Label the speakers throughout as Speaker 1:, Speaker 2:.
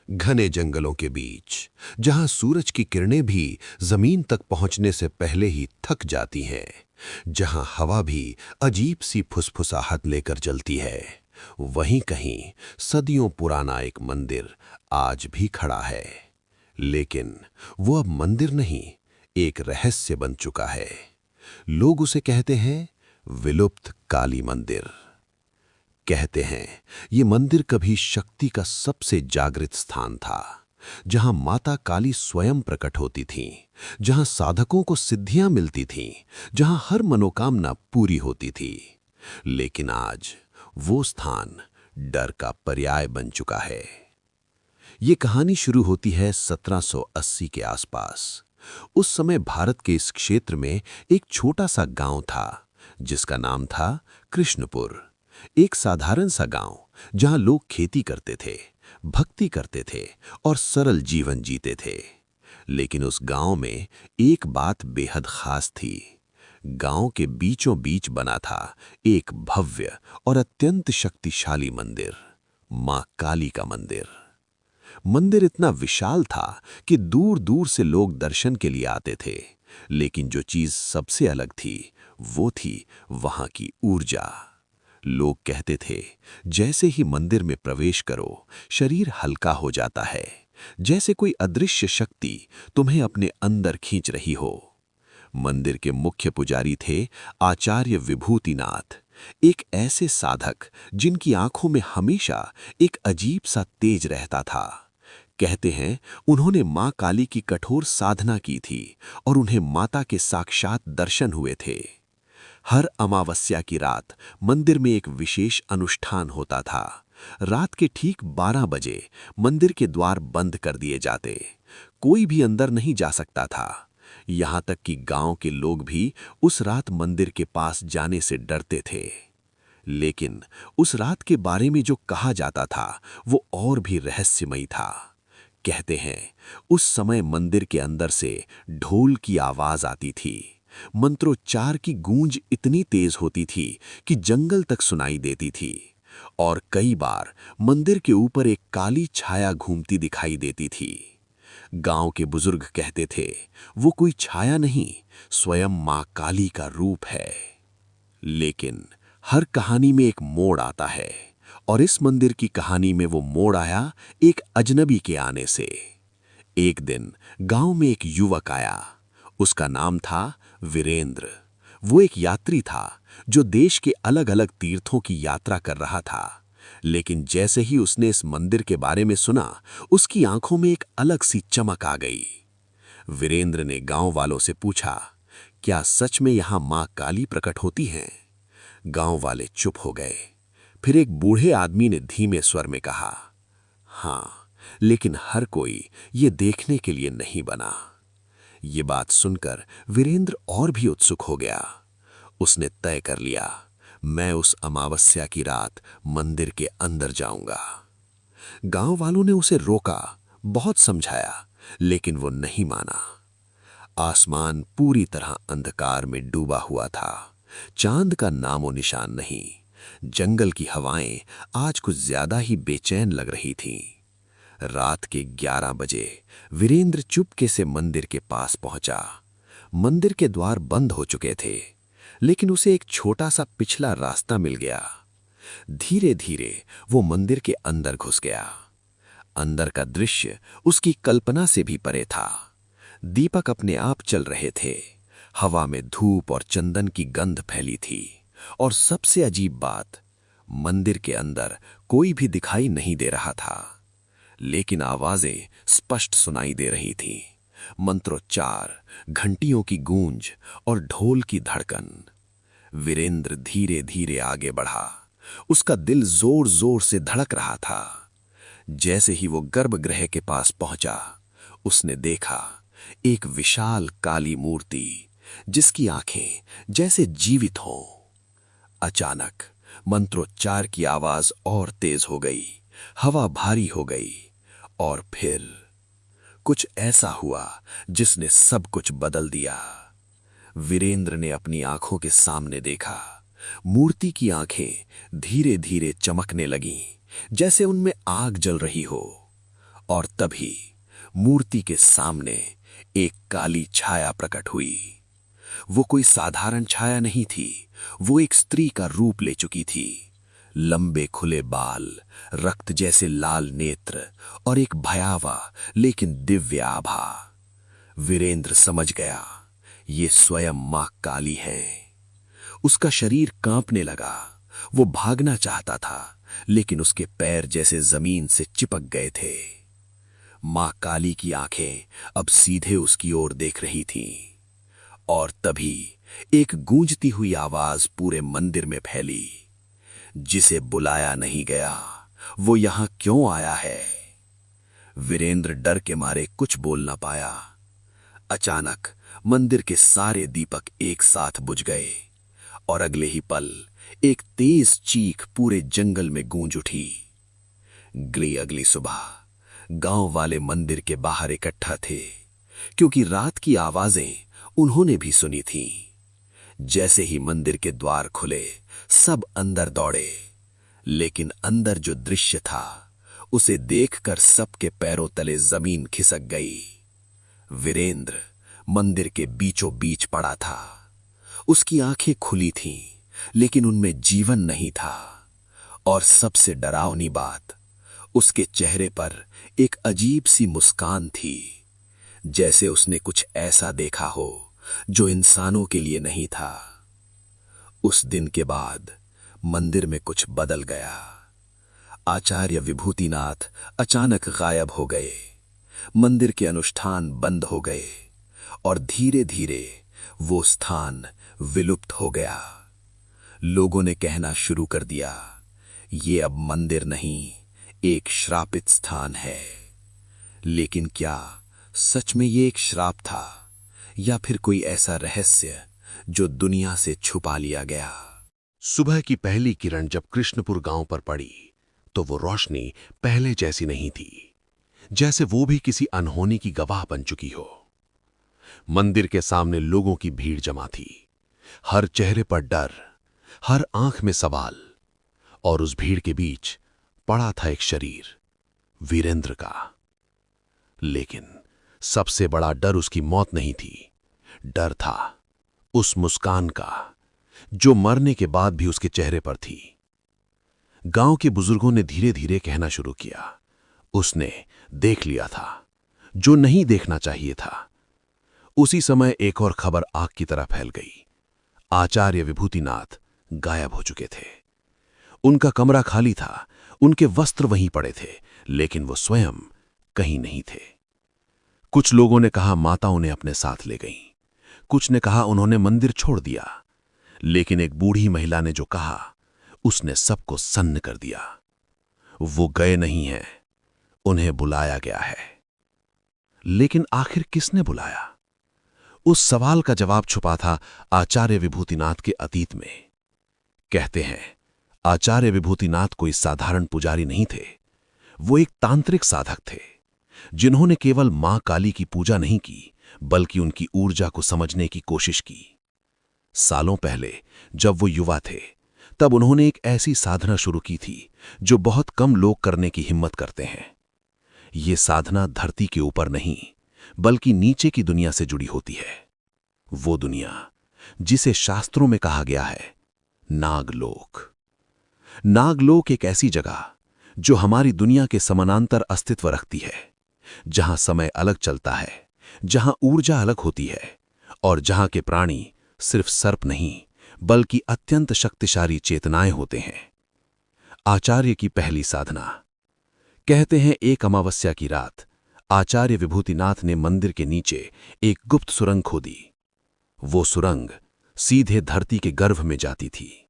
Speaker 1: घने जंगलों के बीच, जहां सूरज की किरणें भी जमीन तक पहुंचने से पहले ही थक जाती हैं, जहां हवा भी अजीब सी फुसफुसाहट लेकर चलती है, वहीं कहीं सदियों पुराना एक मंदिर आज भी खड़ा है। लेकिन वो अब मंदिर नहीं, एक रहस्य बन चुका है। लोग उसे कहते हैं विलुप्त काली मंदिर। कहते हैं ये मंदिर कभी शक्ति का सबसे जागृत स्थान था, जहां माता काली स्वयं प्रकट होती थीं, जहां साधकों को सिद्धियां मिलती थीं, जहां हर मनोकामना पूरी होती थी। लेकिन आज वो स्थान डर का पर्याय बन चुका है। ये कहानी शुरू होती है 1780 के आसपास। उस समय भारत के इस क्षेत्र में एक छोटा सा गांव था, जिसका नाम था कृष्णपुर। एक साधारण सा गांव, जहां लोग खेती करते थे, भक्ति करते थे और सरल जीवन जीते थे। लेकिन उस गांव में एक बात बेहद खास थी। गांव के बीचों बीच बना था एक भव्य और अत्यंत शक्तिशाली मंदिर, मां काली का मंदिर। मंदिर इतना विशाल था कि दूर दूर से लोग दर्शन के लिए आते थे। लेकिन जो चीज सबसे अलग थी, वो थी वहां की ऊर्जा। लोग कहते थे, जैसे ही मंदिर में प्रवेश करो, शरीर हल्का हो जाता है, जैसे कोई अदृश्य शक्ति तुम्हें अपने अंदर खींच रही हो। मंदिर के मुख्य पुजारी थे आचार्य विभूतिनाथ, एक ऐसे साधक जिनकी आंखों में हमेशा एक अजीब सा तेज रहता था। कहते हैं उन्होंने मां काली की कठोर साधना की थी और उन्हें माता के साक्षात दर्शन हुए थे। हर अमावस्या की रात मंदिर में एक विशेष अनुष्ठान होता था। रात के ठीक 12 बजे मंदिर के द्वार बंद कर दिए जाते। कोई भी अंदर नहीं जा सकता था। यहाँ तक कि गांव के लोग भी उस रात मंदिर के पास जाने से डरते थे। लेकिन उस रात के बारे में जो कहा जाता था, वो और भी रहस्यमयी था। कहते हैं उस समय मंदिर के अंदर से ढोल की आवाज आती थी। मंत्रोच्चार की गूंज इतनी तेज होती थी कि जंगल तक सुनाई देती थी। और कई बार मंदिर के ऊपर एक काली छाया घूमती दिखाई देती थी। गांव के बुजुर्ग कहते थे, वो कोई छाया नहीं, स्वयं मां काली का रूप है। लेकिन हर कहानी में एक मोड़ आता है, और इस मंदिर की कहानी में वो मोड़ आया एक अजनबी के आने से। एक दिन गांव में एक युवक आया। उसका नाम था वीरेंद्र। वो एक यात्री था जो देश के अलग अलग तीर्थों की यात्रा कर रहा था। लेकिन जैसे ही उसने इस मंदिर के बारे में सुना, उसकी आंखों में एक अलग सी चमक आ गई। वीरेंद्र ने गांव वालों से पूछा, क्या सच में यहां मां काली प्रकट होती हैं? गांव वाले चुप हो गए। फिर एक बूढ़े आदमी ने धीमे स्वर में कहा, हाँ, लेकिन हर कोई ये देखने के लिए नहीं बना। ये बात सुनकर वीरेंद्र और भी उत्सुक हो गया। उसने तय कर लिया, मैं उस अमावस्या की रात मंदिर के अंदर जाऊंगा। गांव वालों ने उसे रोका, बहुत समझाया, लेकिन वो नहीं माना। आसमान पूरी तरह अंधकार में डूबा हुआ था। चांद का नामो निशान नहीं। जंगल की हवाएं आज कुछ ज्यादा ही बेचैन लग रही थीं। रात के 11 बजे वीरेंद्र चुपके से मंदिर के पास पहुंचा। मंदिर के द्वार बंद हो चुके थे, लेकिन उसे एक छोटा सा पिछला रास्ता मिल गया। धीरे धीरे वो मंदिर के अंदर घुस गया। अंदर का दृश्य उसकी कल्पना से भी परे था। दीपक अपने आप चल रहे थे। हवा में धूप और चंदन की गंध फैली थी। और सबसे अजीब बात, मंदिर के अंदर कोई भी दिखाई नहीं दे रहा था, लेकिन आवाजें स्पष्ट सुनाई दे रही थीं। मंत्रोच्चार, घंटियों की गूंज और ढोल की धड़कन। वीरेंद्र धीरे धीरे आगे बढ़ा। उसका दिल जोर जोर से धड़क रहा था। जैसे ही वो गर्भगृह के पास पहुंचा, उसने देखा एक विशाल काली मूर्ति, जिसकी आंखें जैसे जीवित हों। अचानक मंत्रोच्चार की आवाज और तेज हो गई, हवा भारी हो गई, और फिर कुछ ऐसा हुआ जिसने सब कुछ बदल दिया। वीरेंद्र ने अपनी आंखों के सामने देखा, मूर्ति की आंखें धीरे धीरे चमकने लगीं, जैसे उनमें आग जल रही हो। और तभी मूर्ति के सामने एक काली छाया प्रकट हुई। वो कोई साधारण छाया नहीं थी, वो एक स्त्री का रूप ले चुकी थी। लंबे खुले बाल, रक्त जैसे लाल नेत्र और एक भयावह लेकिन दिव्य आभा। वीरेंद्र समझ गया, ये स्वयं मां काली है। उसका शरीर कांपने लगा। वो भागना चाहता था, लेकिन उसके पैर जैसे जमीन से चिपक गए थे। मां काली की आंखें अब सीधे उसकी ओर देख रही थीं। और तभी एक गूंजती हुई आवाज पूरे मंदिर में फैली, जिसे बुलाया नहीं गया, वो यहां क्यों आया है? वीरेंद्र डर के मारे कुछ बोल ना पाया। अचानक मंदिर के सारे दीपक एक साथ बुझ गए और अगले ही पल एक तेज चीख पूरे जंगल में गूंज उठी। अगली सुबह गांव वाले मंदिर के बाहर इकट्ठा थे, क्योंकि रात की आवाजें उन्होंने भी सुनी थीं। जैसे ही मंदिर के द्वार खुले, सब अंदर दौड़े, लेकिन अंदर जो दृश्य था, उसे देखकर सबके पैरों तले जमीन खिसक गई। वीरेंद्र मंदिर के बीचों बीच पड़ा था। उसकी आंखें खुली थीं, लेकिन उनमें जीवन नहीं था। और सबसे डरावनी बात, उसके चेहरे पर एक अजीब सी मुस्कान थी, जैसे उसने कुछ ऐसा देखा हो जो इंसानों के लिए नहीं था। उस दिन के बाद मंदिर में कुछ बदल गया। आचार्य विभूतिनाथ अचानक गायब हो गए। मंदिर के अनुष्ठान बंद हो गए और धीरे धीरे वो स्थान विलुप्त हो गया। लोगों ने कहना शुरू कर दिया, ये अब मंदिर नहीं, एक श्रापित स्थान है। लेकिन क्या सच में ये एक श्राप था, या फिर कोई ऐसा रहस्य जो दुनिया से छुपा लिया गया? सुबह की पहली किरण जब कृष्णपुर गांव पर पड़ी, तो वो रोशनी पहले जैसी नहीं थी, जैसे वो भी किसी अनहोनी की गवाह बन चुकी हो। मंदिर के सामने लोगों की भीड़ जमा थी, हर चेहरे पर डर, हर आंख में सवाल। और उस भीड़ के बीच पड़ा था एक शरीर, वीरेंद्र का। लेकिन सबसे बड़ा डर उसकी मौत नहीं थी, डर था उस मुस्कान का, जो मरने के बाद भी उसके चेहरे पर थी। गांव के बुजुर्गों ने धीरे धीरे कहना शुरू किया, उसने देख लिया था जो नहीं देखना चाहिए था। उसी समय एक और खबर आग की तरह फैल गई। आचार्य विभूतिनाथ गायब हो चुके थे। उनका कमरा खाली था, उनके वस्त्र वहीं पड़े थे, लेकिन वो स्वयं कहीं नहीं थे। कुछ लोगों ने कहा माता उन्हें अपने साथ ले गईं, कुछ ने कहा उन्होंने मंदिर छोड़ दिया, लेकिन एक बूढ़ी महिला ने जो कहा, उसने सबको सन्न कर दिया। वो गए नहीं हैं, उन्हें बुलाया गया है। लेकिन आखिर किसने बुलाया? उस सवाल का जवाब छुपा था आचार्य विभूतिनाथ के अतीत में। कहते हैं आचार्य विभूतिनाथ कोई साधारण पुजारी नहीं थे, वो एक तांत्रिक साधक थे, जिन्होंने केवल मां काली की पूजा नहीं की, बल्कि उनकी ऊर्जा को समझने की कोशिश की। सालों पहले जब वो युवा थे, तब उन्होंने एक ऐसी साधना शुरू की थी जो बहुत कम लोग करने की हिम्मत करते हैं। ये साधना धरती के ऊपर नहीं, बल्कि नीचे की दुनिया से जुड़ी होती है। वो दुनिया जिसे शास्त्रों में कहा गया है नागलोक। नागलोक एक ऐसी जगह जो हमारी दुनिया के समानांतर अस्तित्व रखती है, जहां समय अलग चलता है, जहां ऊर्जा अलग होती है और जहां के प्राणी सिर्फ सर्प नहीं बल्कि अत्यंत शक्तिशाली चेतनाएं होते हैं। आचार्य की पहली साधना। कहते हैं एक अमावस्या की रात आचार्य विभूतिनाथ ने मंदिर के नीचे एक गुप्त सुरंग खोदी। वो सुरंग सीधे धरती के गर्भ में जाती थी।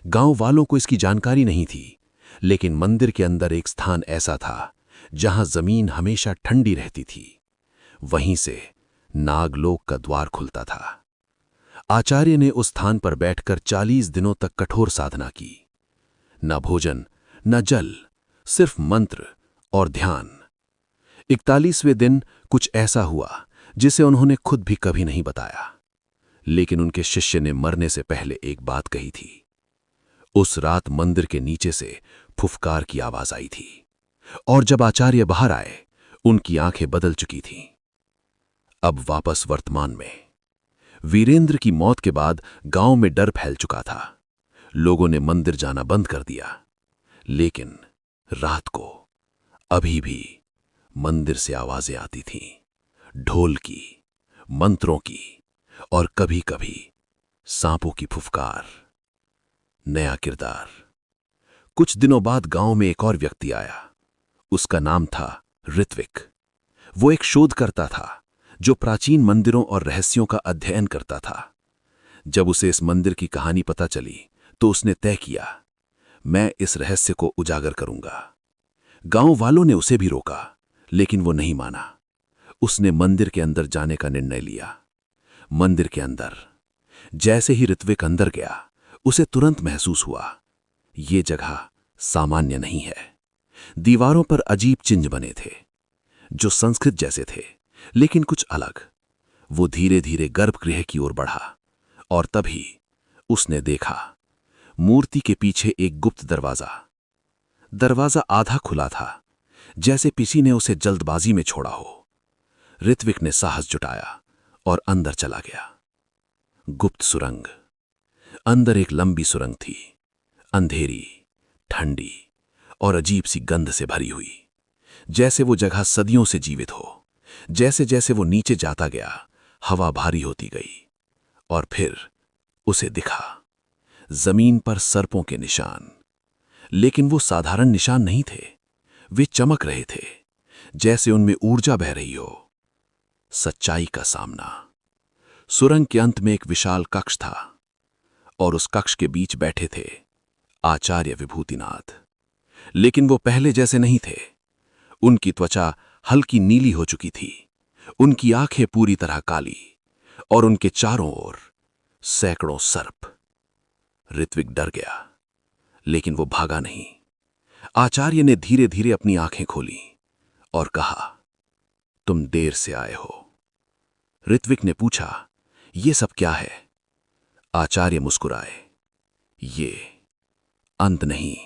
Speaker 1: गांव वालों को इसकी जानकारी नहीं थी, लेकिन मंदिर के अंदर एक स्थान ऐसा था जहां जमीन हमेशा ठंडी रहती थी। वहीं से नागलोक का द्वार खुलता था। आचार्य ने उस स्थान पर बैठकर 40 दिनों तक कठोर साधना की। न भोजन, न जल, सिर्फ मंत्र और ध्यान। 41वें दिन कुछ ऐसा हुआ जिसे उन्होंने खुद भी कभी नहीं बताया, लेकिन उनके शिष्य ने मरने से पहले एक बात कही थी। उस रात मंदिर के नीचे से फुफकार की आवाज आई थी, और जब आचार्य बाहर आए
Speaker 2: उनकी आंखें बदल चुकी थीं। अब वापस वर्तमान में। वीरेंद्र की मौत के बाद गांव में डर फैल चुका था। लोगों ने मंदिर जाना बंद कर दिया। लेकिन रात को अभी भी मंदिर से आवाजें आती थीं, ढोल की, मंत्रों की और कभी कभी सांपों की फुफकार। नया किरदार। कुछ दिनों बाद गांव में एक और व्यक्ति आया। उसका नाम था ऋत्विक। वो एक शोधकर्ता था जो प्राचीन मंदिरों और रहस्यों का अध्ययन करता था। जब उसे इस मंदिर की कहानी पता चली तो उसने तय किया, मैं इस रहस्य को उजागर करूंगा। गांव वालों ने उसे भी रोका, लेकिन वो नहीं माना। उसने मंदिर के अंदर जाने का निर्णय लिया। मंदिर के अंदर जैसे ही ऋत्विक अंदर गया, उसे तुरंत महसूस हुआ, ये जगह सामान्य नहीं है। दीवारों पर अजीब चिन्ह बने थे जो संस्कृत जैसे थे, लेकिन कुछ अलग। वो धीरे धीरे गर्भगृह की ओर बढ़ा और तभी उसने देखा मूर्ति के पीछे एक गुप्त दरवाजा। दरवाजा आधा खुला था, जैसे किसी ने उसे जल्दबाजी में छोड़ा हो। ऋत्विक ने साहस जुटाया और अंदर चला गया। गुप्त सुरंग। अंदर एक लंबी सुरंग थी, अंधेरी, ठंडी और अजीब सी गंध से भरी हुई, जैसे वो जगह सदियों से जीवित हो। जैसे जैसे वो नीचे जाता गया, हवा भारी होती गई और फिर उसे दिखा जमीन पर सर्पों के निशान। लेकिन वो साधारण निशान नहीं थे, वे चमक रहे थे, जैसे उनमें ऊर्जा बह रही हो। सच्चाई का सामना। सुरंग के अंत में एक विशाल कक्ष था और उस कक्ष के बीच बैठे थे आचार्य विभूतिनाथ। लेकिन वो पहले जैसे नहीं थे। उनकी त्वचा हल्की नीली हो चुकी थी, उनकी आंखें पूरी तरह काली और उनके चारों ओर सैकड़ों सर्प। ऋत्विक डर गया, लेकिन वो भागा नहीं। आचार्य ने धीरे धीरे अपनी आंखें खोली और कहा, तुम देर से आए हो। ऋत्विक ने पूछा, ये सब क्या है? आचार्य मुस्कुराए, ये अंत नहीं,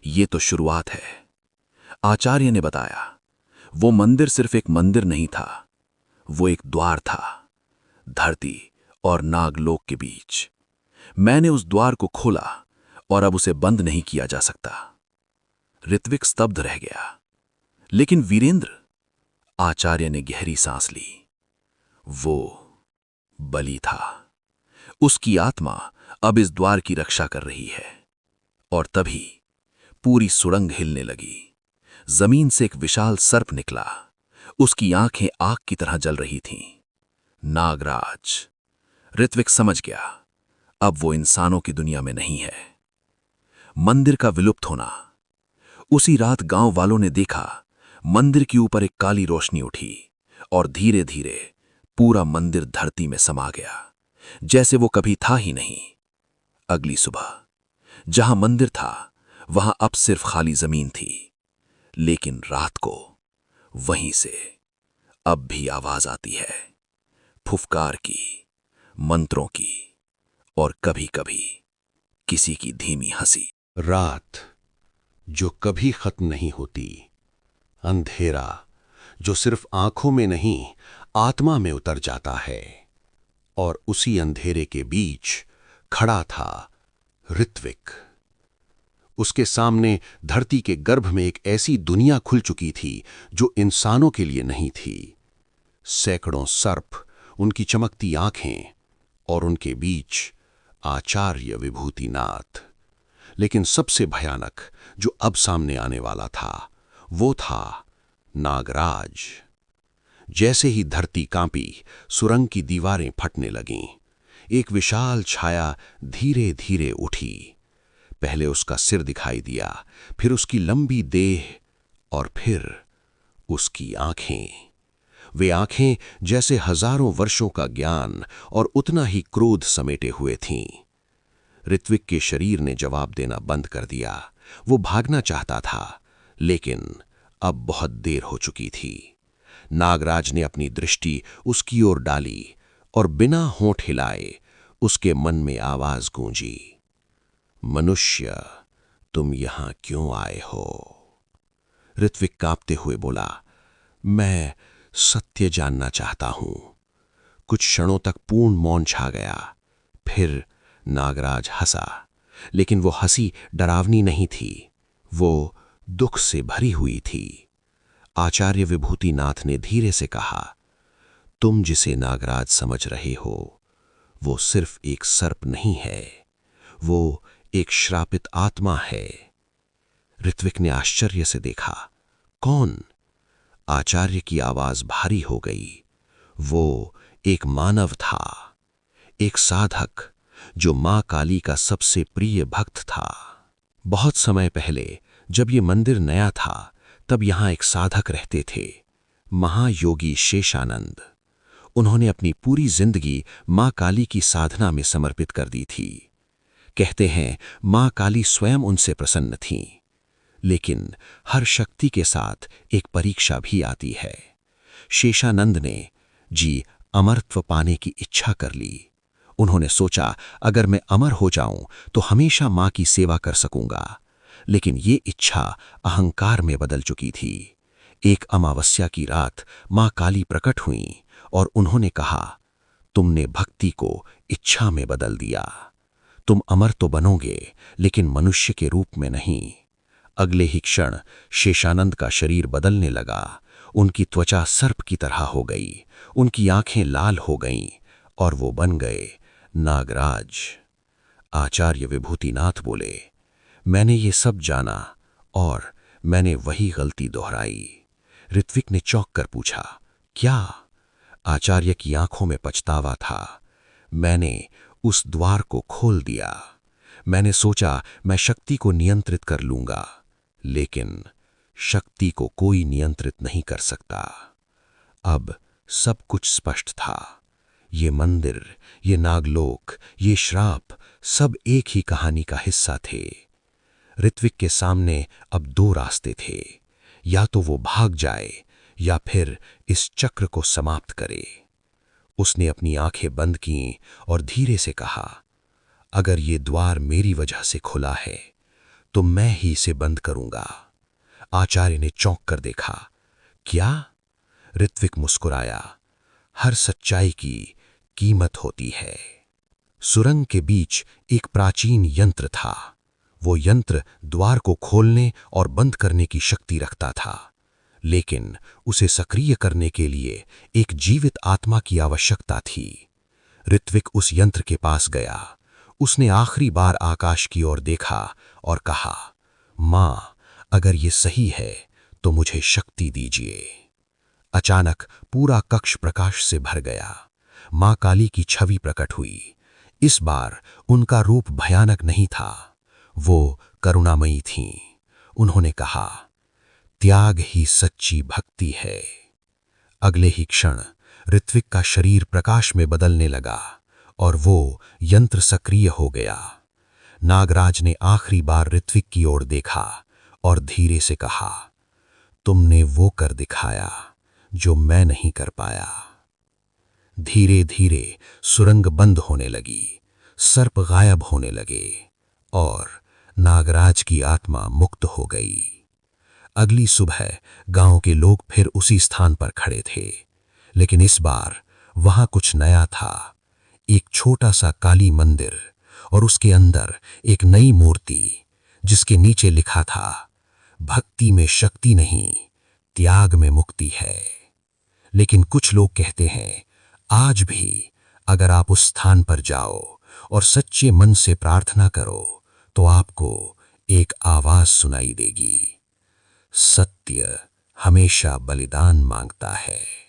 Speaker 2: ये तो शुरुआत है। आचार्य ने बताया, वो मंदिर सिर्फ एक मंदिर नहीं था, वो एक द्वार था, धरती और नागलोक के बीच। मैंने उस द्वार को खोला और अब उसे बंद नहीं किया जा सकता। ऋत्विक स्तब्ध रह गया। लेकिन वीरेंद्र, आचार्य ने गहरी सांस ली, वो बलि था। उसकी आत्मा अब इस द्वार की रक्षा कर रही है। और तभी पूरी सुरंग हिलने लगी। जमीन से एक विशाल सर्प निकला। उसकी आंखें आग की तरह जल रही थीं। नागराज। ऋत्विक समझ गया, अब वो इंसानों की दुनिया में नहीं है। मंदिर का विलुप्त होना। उसी रात गांव वालों ने देखा, मंदिर के ऊपर एक काली रोशनी उठी और धीरे धीरे पूरा मंदिर धरती में समा गया, जैसे वो कभी था ही नहीं। अगली सुबह जहां मंदिर था, वहां अब सिर्फ खाली जमीन थी। लेकिन रात को वहीं से अब भी आवाज आती है, फुफकार की, मंत्रों की और कभी कभी किसी की धीमी हंसी।
Speaker 1: रात जो कभी खत्म नहीं होती, अंधेरा जो सिर्फ आंखों में नहीं आत्मा में उतर जाता है। और उसी अंधेरे के बीच खड़ा था ऋत्विक। उसके सामने धरती के गर्भ में एक ऐसी दुनिया खुल चुकी थी जो इंसानों के लिए नहीं थी। सैकड़ों सर्प, उनकी चमकती आंखें और उनके बीच आचार्य विभूतिनाथ। लेकिन सबसे भयानक जो अब सामने आने वाला था, वो था नागराज। जैसे ही धरती कांपी, सुरंग की दीवारें फटने लगीं। एक विशाल छाया धीरे धीरे उठी। पहले उसका सिर दिखाई दिया, फिर उसकी लंबी देह और फिर उसकी आंखें। वे आंखें जैसे हजारों वर्षों का ज्ञान और उतना ही क्रोध समेटे हुए थीं। ऋत्विक के शरीर ने जवाब देना बंद कर दिया। वो भागना चाहता था, लेकिन अब बहुत देर हो चुकी थी। नागराज ने अपनी दृष्टि उसकी ओर डाली और बिना होंठ हिलाए उसके मन में आवाज गूंजी, मनुष्य, तुम यहां क्यों आए हो? ऋत्विक कांपते हुए बोला, मैं सत्य जानना चाहता हूं। कुछ क्षणों तक पूर्ण मौन छा गया। फिर नागराज हंसा, लेकिन वो हंसी डरावनी नहीं थी, वो दुख से भरी हुई थी। आचार्य विभूतिनाथ ने धीरे से कहा, तुम जिसे नागराज समझ रहे हो वो सिर्फ एक सर्प नहीं है, वो एक श्रापित आत्मा है। ऋत्विक ने आश्चर्य से देखा, कौन? आचार्य की आवाज भारी हो गई। वो एक मानव था, एक साधक जो मां काली का सबसे प्रिय भक्त था। बहुत समय पहले जब ये मंदिर नया था, तब यहां एक साधक रहते थे, महायोगी शेषानंद। उन्होंने अपनी पूरी जिंदगी मां काली की साधना में समर्पित कर दी थी। कहते हैं मां काली स्वयं उनसे प्रसन्न थीं। लेकिन हर शक्ति के साथ एक परीक्षा भी आती है। शेषानंद ने अमरत्व पाने की इच्छा कर ली। उन्होंने सोचा, अगर मैं अमर हो जाऊं तो हमेशा मां की सेवा कर सकूंगा। लेकिन ये इच्छा अहंकार में बदल चुकी थी। एक अमावस्या की रात मां काली प्रकट हुईं और उन्होंने कहा, तुमने भक्ति को इच्छा में बदल दिया। तुम अमर तो बनोगे, लेकिन मनुष्य के रूप में नहीं। अगले ही क्षण शेषानंद का शरीर बदलने लगा। उनकी त्वचा सर्प की तरह हो गई, उनकी आंखें लाल हो गईं और वो बन गए नागराज। आचार्य विभूतिनाथ बोले, मैंने ये सब जाना और मैंने वही गलती दोहराई। ऋत्विक ने चौंक कर पूछा, क्या? आचार्य की आंखों में पछतावा था। मैंने उस द्वार को खोल दिया। मैंने सोचा मैं शक्ति को नियंत्रित कर लूंगा, लेकिन शक्ति को कोई नियंत्रित नहीं कर सकता। अब सब कुछ स्पष्ट था। ये मंदिर, ये नागलोक, ये श्राप, सब एक ही कहानी का हिस्सा थे। ऋत्विक के सामने अब दो रास्ते थे, या तो वो भाग जाए या फिर इस चक्र को समाप्त करे। उसने अपनी आंखें बंद कीं और धीरे से कहा, अगर ये द्वार मेरी वजह से खुला है तो मैं ही इसे बंद करूंगा। आचार्य ने चौंक कर देखा, क्या? ऋत्विक मुस्कुराया, हर सच्चाई की कीमत होती है। सुरंग के बीच एक प्राचीन यंत्र था। वो यंत्र द्वार को खोलने और बंद करने की शक्ति रखता था, लेकिन उसे सक्रिय करने के लिए एक जीवित आत्मा की आवश्यकता थी। ऋत्विक उस यंत्र के पास गया। उसने आखिरी बार आकाश की ओर देखा और कहा, मां, अगर ये सही है तो मुझे शक्ति दीजिए। अचानक पूरा कक्ष प्रकाश से भर गया। मां काली की छवि प्रकट हुई। इस बार उनका रूप भयानक नहीं था, वो करुणामयी थीं। उन्होंने कहा, त्याग ही सच्ची भक्ति है। अगले ही क्षण ऋत्विक का शरीर प्रकाश में बदलने लगा और वो यंत्र सक्रिय हो गया। नागराज ने आखिरी बार ऋत्विक की ओर देखा और धीरे से कहा, तुमने वो कर दिखाया जो मैं नहीं कर पाया। धीरे धीरे सुरंग बंद होने लगी, सर्प गायब होने लगे और नागराज की आत्मा मुक्त हो गई। अगली सुबह गांव के लोग फिर उसी स्थान पर खड़े थे, लेकिन इस बार वहां कुछ नया था। एक छोटा सा काली मंदिर और उसके अंदर एक नई मूर्ति, जिसके नीचे लिखा था, भक्ति में शक्ति नहीं, त्याग में मुक्ति है। लेकिन कुछ लोग कहते हैं, आज भी अगर आप उस स्थान पर जाओ और सच्चे मन से प्रार्थना करो तो आपको एक आवाज सुनाई देगी, सत्य हमेशा बलिदान मांगता है।